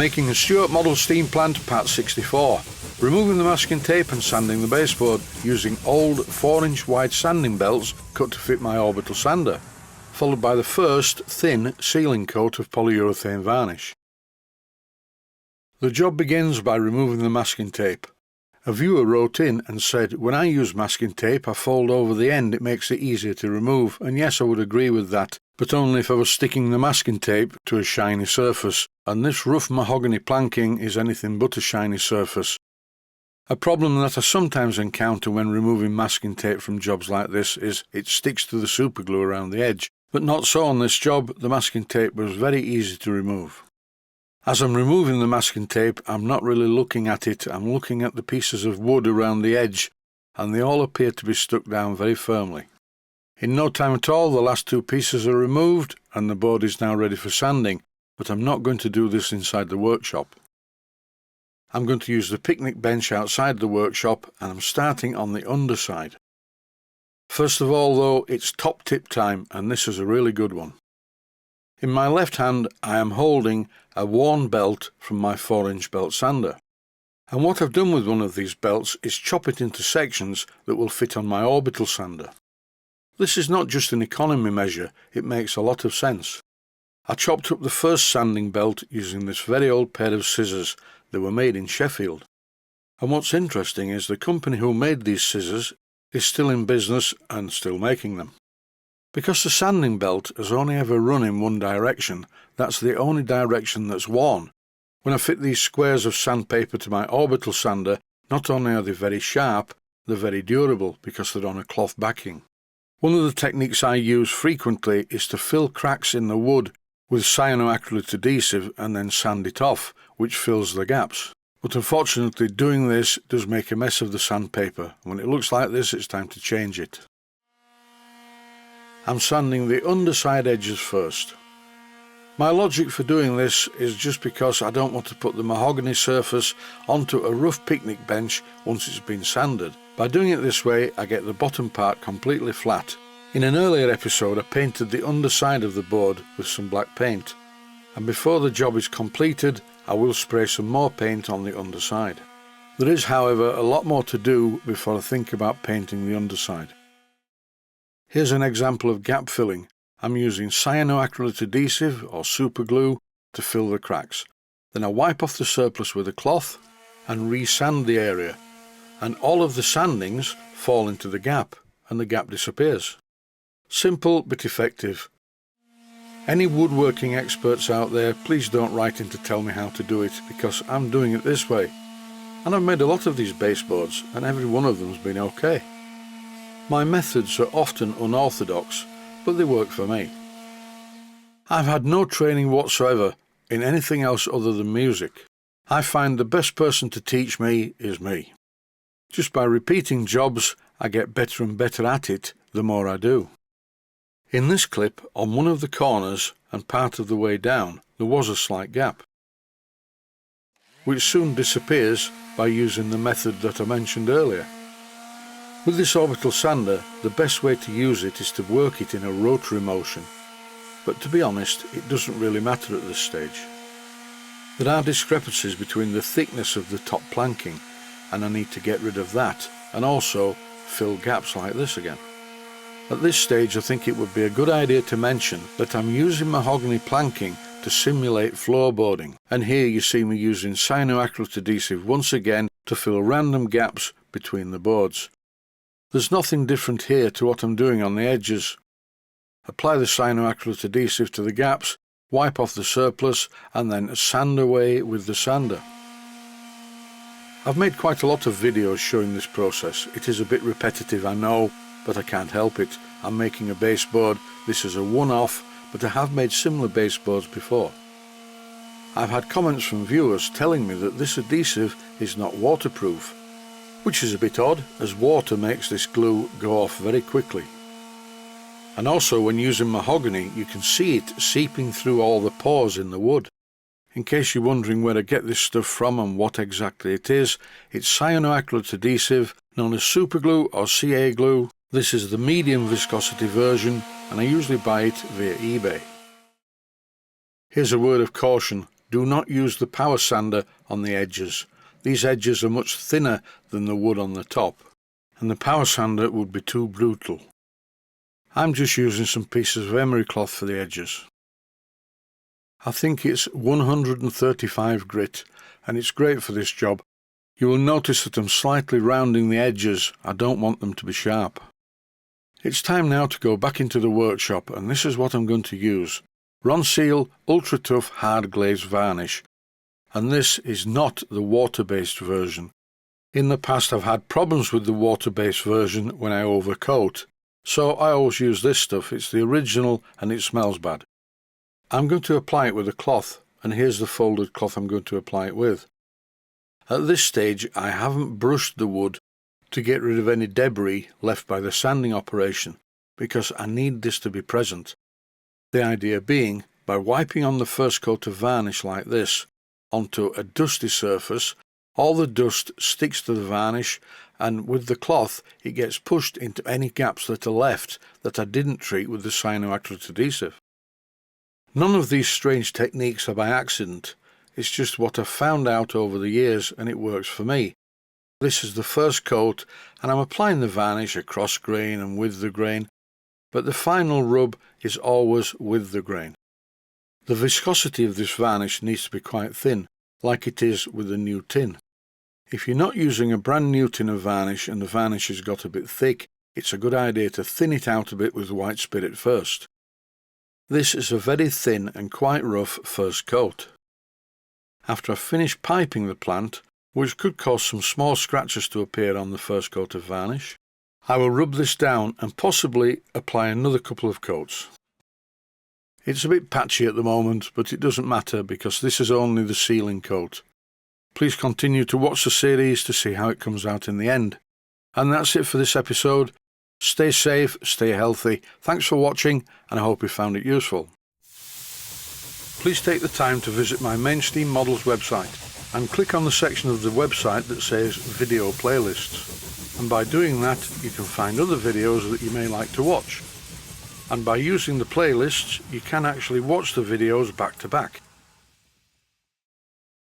Making a Stuart model steam plant part 64. Removing the masking tape and sanding the baseboard using old 4-inch wide sanding belts cut to fit my Orbital Sander, followed by the first thin sealing coat of polyurethane varnish. The job begins by removing the masking tape. A viewer wrote in and said, when I use masking tape I fold over the end, it makes it easier to remove, and yes, I would agree with that, but only if I was sticking the masking tape to a shiny surface, and this rough mahogany planking is anything but a shiny surface. A problem that I sometimes encounter when removing masking tape from jobs like this is it sticks to the superglue around the edge, but not so on this job. The masking tape was very easy to remove. As I'm removing the masking tape, I'm not really looking at it, I'm looking at the pieces of wood around the edge, and they all appear to be stuck down very firmly. In no time at all, the last two pieces are removed and the board is now ready for sanding, but I'm not going to do this inside the workshop. I'm going to use the picnic bench outside the workshop, and I'm starting on the underside. First of all though, it's top tip time, and this is a really good one. In my left hand I am holding a worn belt from my 4-inch belt sander, and what I've done with one of these belts is chop it into sections that will fit on my Orbital Sander. This is not just an economy measure, it makes a lot of sense. I chopped up the first sanding belt using this very old pair of scissors. They were made in Sheffield. And what's interesting is the company who made these scissors is still in business and still making them. Because the sanding belt has only ever run in one direction, that's the only direction that's worn. When I fit these squares of sandpaper to my Orbital Sander, not only are they very sharp, they're very durable because they're on a cloth backing. One of the techniques I use frequently is to fill cracks in the wood with cyanoacrylate adhesive and then sand it off, which fills the gaps. But unfortunately doing this does make a mess of the sandpaper. When it looks like this, it's time to change it. I'm sanding the underside edges first. My logic for doing this is just because I don't want to put the mahogany surface onto a rough picnic bench once it's been sanded. By doing it this way, I get the bottom part completely flat. In an earlier episode I painted the underside of the board with some black paint, and before the job is completed I will spray some more paint on the underside. There is, however, a lot more to do before I think about painting the underside. Here's an example of gap filling. I'm using cyanoacrylate adhesive or super glue to fill the cracks. Then I wipe off the surplus with a cloth and re-sand the area, and all of the sandings fall into the gap and the gap disappears. Simple but effective. Any woodworking experts out there, please don't write in to tell me how to do it, because I'm doing it this way. And I've made a lot of these baseboards and every one of them's been okay. My methods are often unorthodox, but they work for me. I've had no training whatsoever in anything else other than music. I find the best person to teach me is me. Just by repeating jobs, I get better and better at it the more I do. In this clip, on one of the corners and part of the way down, there was a slight gap, which soon disappears by using the method that I mentioned earlier. With this Orbital Sander, the best way to use it is to work it in a rotary motion, but to be honest, it doesn't really matter at this stage. There are discrepancies between the thickness of the top planking, and I need to get rid of that, and also fill gaps like this again. At this stage I think it would be a good idea to mention that I'm using mahogany planking to simulate floorboarding, and here you see me using cyanoacrylate adhesive once again to fill random gaps between the boards. There's nothing different here to what I'm doing on the edges. Apply the cyanoacrylate adhesive to the gaps, wipe off the surplus, and then sand away with the sander. I've made quite a lot of videos showing this process. It is a bit repetitive, I know, but I can't help it. I'm making a baseboard. This is a one-off, but I have made similar baseboards before. I've had comments from viewers telling me that this adhesive is not waterproof, which is a bit odd, as water makes this glue go off very quickly. And also when using mahogany, you can see it seeping through all the pores in the wood. In case you're wondering where I get this stuff from and what exactly it is, it's cyanoacrylate adhesive, known as superglue or CA glue. This is the medium viscosity version, and I usually buy it via eBay. Here's a word of caution: do not use the power sander on the edges. These edges are much thinner than the wood on the top, and the power sander would be too brutal. I'm just using some pieces of emery cloth for the edges. I think it's 135 grit, and it's great for this job. You will notice that I'm slightly rounding the edges. I don't want them to be sharp. It's time now to go back into the workshop, and this is what I'm going to use. Ronseal Ultra Tough Hard Glaze Varnish, and this is not the water-based version. In the past I've had problems with the water-based version when I overcoat, so I always use this stuff. It's the original and it smells bad. I'm going to apply it with a cloth, and here's the folded cloth I'm going to apply it with. At this stage I haven't brushed the wood to get rid of any debris left by the sanding operation, because I need this to be present. The idea being, by wiping on the first coat of varnish like this onto a dusty surface, all the dust sticks to the varnish, and with the cloth it gets pushed into any gaps that are left that I didn't treat with the cyanoacrylate adhesive. None of these strange techniques are by accident. It's just what I've found out over the years, and it works for me. This is the first coat, and I'm applying the varnish across grain and with the grain, but the final rub is always with the grain. The viscosity of this varnish needs to be quite thin, like it is with the new tin. If you're not using a brand new tin of varnish and the varnish has got a bit thick, it's a good idea to thin it out a bit with white spirit first. This is a very thin and quite rough first coat. After I've finished piping the plant, which could cause some small scratches to appear on the first coat of varnish, I will rub this down and possibly apply another couple of coats. It's a bit patchy at the moment, but it doesn't matter because this is only the sealing coat. Please continue to watch the series to see how it comes out in the end. And that's it for this episode. Stay safe, stay healthy. Thanks for watching, and I hope you found it useful. Please take the time to visit my Mainsteam Models website and click on the section of the website that says Video Playlists. And by doing that, you can find other videos that you may like to watch. And by using the playlists, you can actually watch the videos back to back.